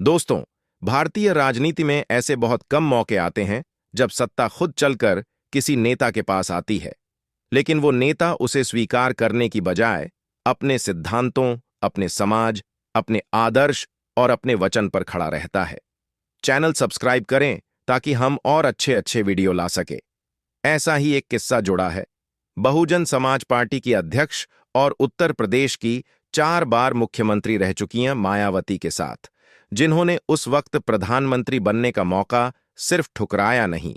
दोस्तों, भारतीय राजनीति में ऐसे बहुत कम मौके आते हैं जब सत्ता खुद चलकर किसी नेता के पास आती है, लेकिन वो नेता उसे स्वीकार करने की बजाय अपने सिद्धांतों, अपने समाज, अपने आदर्श और अपने वचन पर खड़ा रहता है। चैनल सब्सक्राइब करें ताकि हम और अच्छे अच्छे वीडियो ला सके। ऐसा ही एक किस्सा जुड़ा है बहुजन समाज पार्टी की अध्यक्ष और उत्तर प्रदेश की 4 बार मुख्यमंत्री रह चुकी हैं मायावती के साथ, जिन्होंने उस वक्त प्रधानमंत्री बनने का मौका सिर्फ ठुकराया नहीं,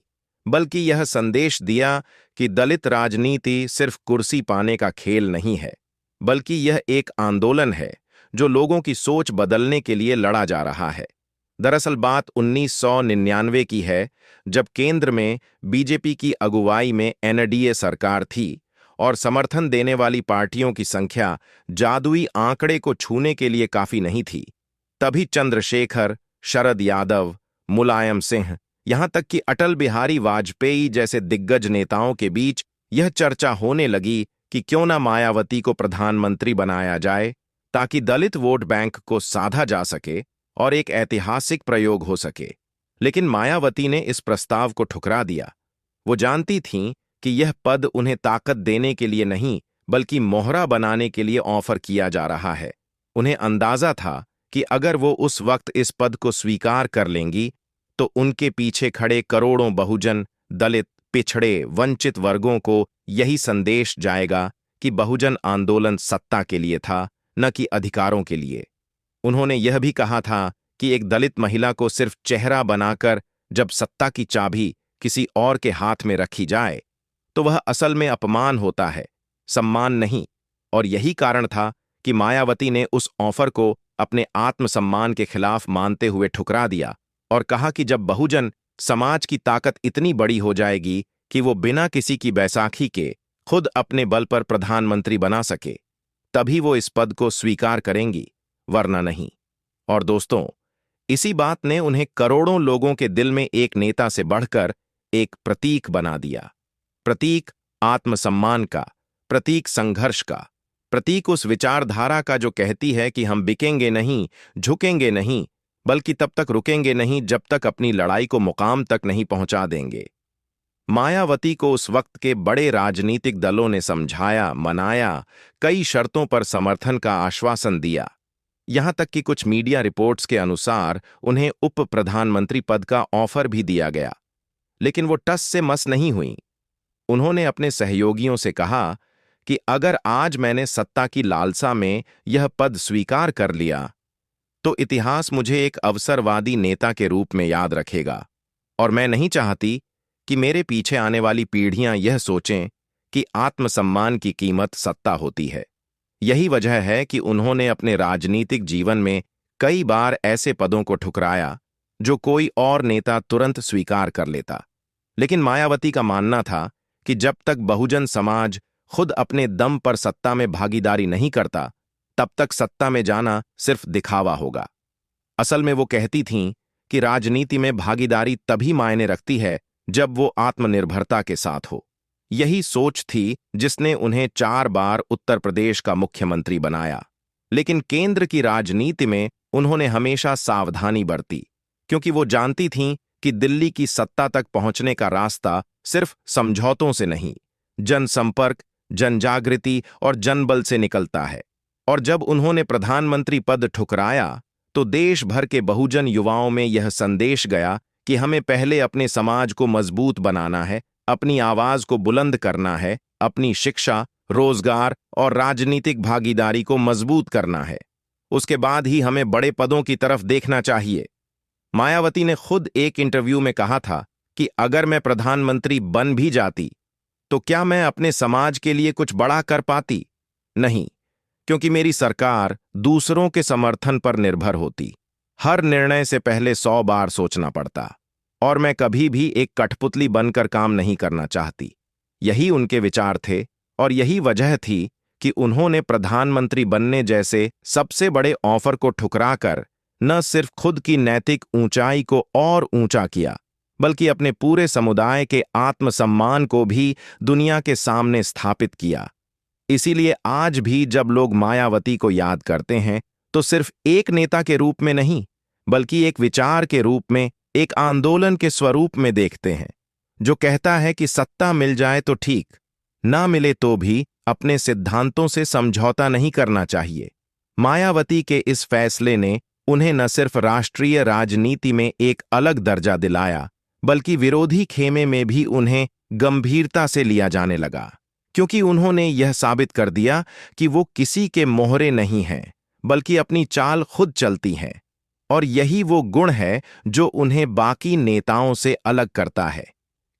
बल्कि यह संदेश दिया कि दलित राजनीति सिर्फ कुर्सी पाने का खेल नहीं है, बल्कि यह एक आंदोलन है जो लोगों की सोच बदलने के लिए लड़ा जा रहा है। दरअसल बात 1999 की है, जब केंद्र में बीजेपी की अगुवाई में एनडीए सरकार थी और समर्थन देने वाली पार्टियों की संख्या जादुई आंकड़े को छूने के लिए काफी नहीं थी। तभी चंद्रशेखर, शरद यादव, मुलायम सिंह, यहां तक कि अटल बिहारी वाजपेयी जैसे दिग्गज नेताओं के बीच यह चर्चा होने लगी कि क्यों न मायावती को प्रधानमंत्री बनाया जाए, ताकि दलित वोट बैंक को साधा जा सके और एक ऐतिहासिक प्रयोग हो सके। लेकिन मायावती ने इस प्रस्ताव को ठुकरा दिया। वो जानती थीं कि यह पद उन्हें ताकत देने के लिए नहीं, बल्कि मोहरा बनाने के लिए ऑफर किया जा रहा है। उन्हें अंदाजा था कि अगर वो उस वक्त इस पद को स्वीकार कर लेंगी, तो उनके पीछे खड़े करोड़ों बहुजन, दलित, पिछड़े, वंचित वर्गों को यही संदेश जाएगा कि बहुजन आंदोलन सत्ता के लिए था, न कि अधिकारों के लिए। उन्होंने यह भी कहा था कि एक दलित महिला को सिर्फ चेहरा बनाकर जब सत्ता की चाबी किसी और के हाथ में रखी जाए, तो वह असल में अपमान होता है, सम्मान नहीं। और यही कारण था कि मायावती ने उस ऑफर को अपने आत्मसम्मान के खिलाफ मानते हुए ठुकरा दिया और कहा कि जब बहुजन समाज की ताकत इतनी बड़ी हो जाएगी कि वो बिना किसी की बैसाखी के खुद अपने बल पर प्रधानमंत्री बना सके, तभी वो इस पद को स्वीकार करेंगी, वरना नहीं। और दोस्तों, इसी बात ने उन्हें करोड़ों लोगों के दिल में एक नेता से बढ़कर एक प्रतीक बना दिया। प्रतीक आत्मसम्मान का, प्रतीक संघर्ष का, प्रतीक उस विचारधारा का जो कहती है कि हम बिकेंगे नहीं, झुकेंगे नहीं, बल्कि तब तक रुकेंगे नहीं जब तक अपनी लड़ाई को मुकाम तक नहीं पहुंचा देंगे। मायावती को उस वक्त के बड़े राजनीतिक दलों ने समझाया, मनाया, कई शर्तों पर समर्थन का आश्वासन दिया। यहां तक कि कुछ मीडिया रिपोर्ट्स के अनुसार उन्हें उप प्रधानमंत्री पद का ऑफर भी दिया गया, लेकिन वो टस से मस नहीं हुई। उन्होंने अपने सहयोगियों से कहा कि अगर आज मैंने सत्ता की लालसा में यह पद स्वीकार कर लिया, तो इतिहास मुझे एक अवसरवादी नेता के रूप में याद रखेगा, और मैं नहीं चाहती कि मेरे पीछे आने वाली पीढ़ियां यह सोचें कि आत्मसम्मान की कीमत सत्ता होती है। यही वजह है कि उन्होंने अपने राजनीतिक जीवन में कई बार ऐसे पदों को ठुकराया जो कोई और नेता तुरंत स्वीकार कर लेता। लेकिन मायावती का मानना था कि जब तक बहुजन समाज खुद अपने दम पर सत्ता में भागीदारी नहीं करता, तब तक सत्ता में जाना सिर्फ दिखावा होगा। असल में वो कहती थीं कि राजनीति में भागीदारी तभी मायने रखती है जब वो आत्मनिर्भरता के साथ हो। यही सोच थी जिसने उन्हें 4 बार उत्तर प्रदेश का मुख्यमंत्री बनाया। लेकिन केंद्र की राजनीति में उन्होंने हमेशा सावधानी बरती, क्योंकि वो जानती थीं कि दिल्ली की सत्ता तक पहुंचने का रास्ता सिर्फ समझौतों से नहीं, जनसंपर्क, जनजागृति और जनबल से निकलता है। और जब उन्होंने प्रधानमंत्री पद ठुकराया, तो देश भर के बहुजन युवाओं में यह संदेश गया कि हमें पहले अपने समाज को मजबूत बनाना है, अपनी आवाज को बुलंद करना है, अपनी शिक्षा, रोजगार और राजनीतिक भागीदारी को मजबूत करना है। उसके बाद ही हमें बड़े पदों की तरफ देखना चाहिए। मायावती ने खुद एक इंटरव्यू में कहा था कि अगर मैं प्रधानमंत्री बन भी जाती, तो क्या मैं अपने समाज के लिए कुछ बड़ा कर पाती? नहीं, क्योंकि मेरी सरकार दूसरों के समर्थन पर निर्भर होती। हर निर्णय से पहले 100 बार सोचना पड़ता, और मैं कभी भी एक कठपुतली बनकर काम नहीं करना चाहती। यही उनके विचार थे, और यही वजह थी कि उन्होंने प्रधानमंत्री बनने जैसे सबसे बड़े ऑफर को ठुकराकर न सिर्फ खुद की नैतिक ऊंचाई को और ऊंचा किया, बल्कि अपने पूरे समुदाय के आत्मसम्मान को भी दुनिया के सामने स्थापित किया। इसीलिए आज भी जब लोग मायावती को याद करते हैं, तो सिर्फ एक नेता के रूप में नहीं, बल्कि एक विचार के रूप में, एक आंदोलन के स्वरूप में देखते हैं, जो कहता है कि सत्ता मिल जाए तो ठीक, ना मिले तो भी अपने सिद्धांतों से समझौता नहीं करना चाहिए। मायावती के इस फैसले ने उन्हें न सिर्फ राष्ट्रीय राजनीति में एक अलग दर्जा दिलाया, बल्कि विरोधी खेमे में भी उन्हें गंभीरता से लिया जाने लगा, क्योंकि उन्होंने यह साबित कर दिया कि वो किसी के मोहरे नहीं हैं, बल्कि अपनी चाल खुद चलती हैं। और यही वो गुण है जो उन्हें बाकी नेताओं से अलग करता है,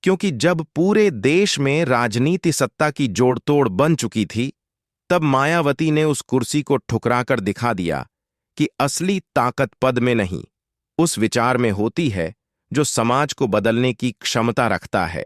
क्योंकि जब पूरे देश में राजनीति सत्ता की जोड़तोड़ बन चुकी थी, तब मायावती ने उस कुर्सी को ठुकराकर दिखा दिया कि असली ताकत पद में नहीं, उस विचार में होती है जो समाज को बदलने की क्षमता रखता है।